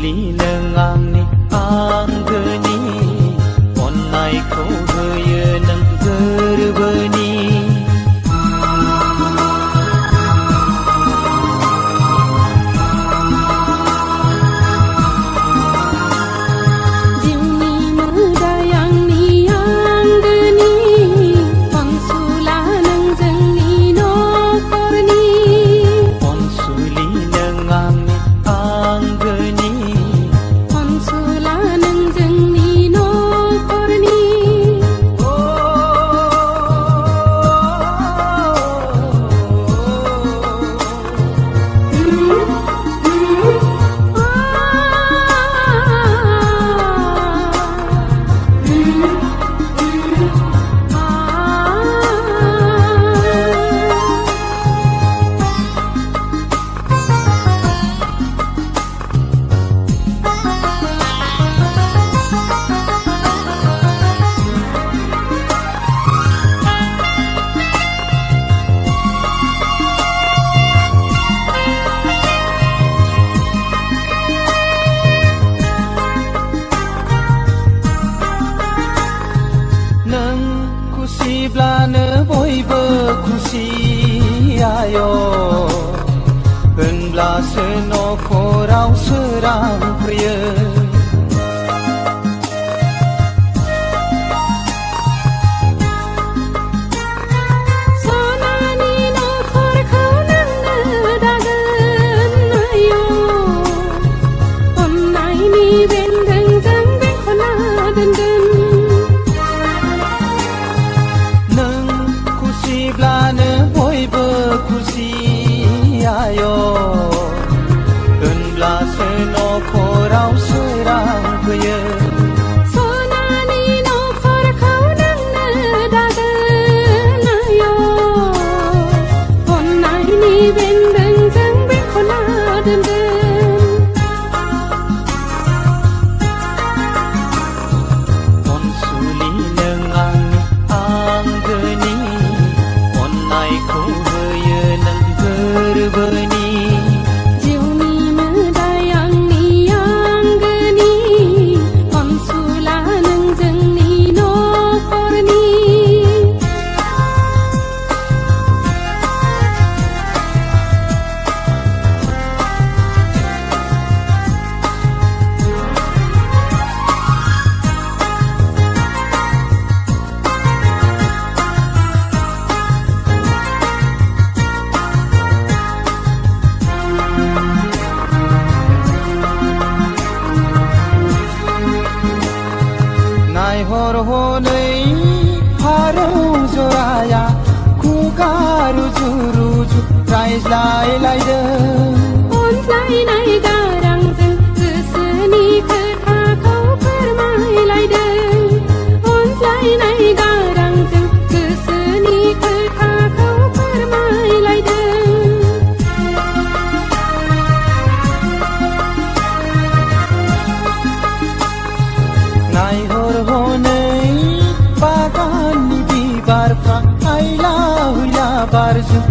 अनसुलि नों आंनि आंगोनि अननायखौ होयो नों गोरबोनि खुसिब्लानो बयबो खुसि आय' होनब्लासो नखराव सोरां फैयो सनानि नखरखौ नोंनो दागोन आय' अननायनि बेन्दोंजों बेंखनना दोनगोन खुसिब्लानो बयबो खुसि आय' होनब्लासो नखराव सोरां फैयो सनानि नखरखौ नोंनो दागोन आय' अननायनि बेन्दोंजों बेंखनना दोनगोन अनसुलि नों आंनि आंगोनि अननायखौ होयो नों गोरबोनि जिउनि मोदाय आंनि आंगोनि अनसुला नों जोंनि नखरनि नायहर हनै फारौ जराया खुगा रुजु रुजु रायज्लायलायदों अनज्लायनाय गारांजों गोसोनि खोथाखौ फोरमायलायदों अनज्लायनाय गारांजों गोसोनि खोथाखौ फोरमायलायदों नायहर हनै बागाननि बिबारफ्रा हायला हुइला बारजों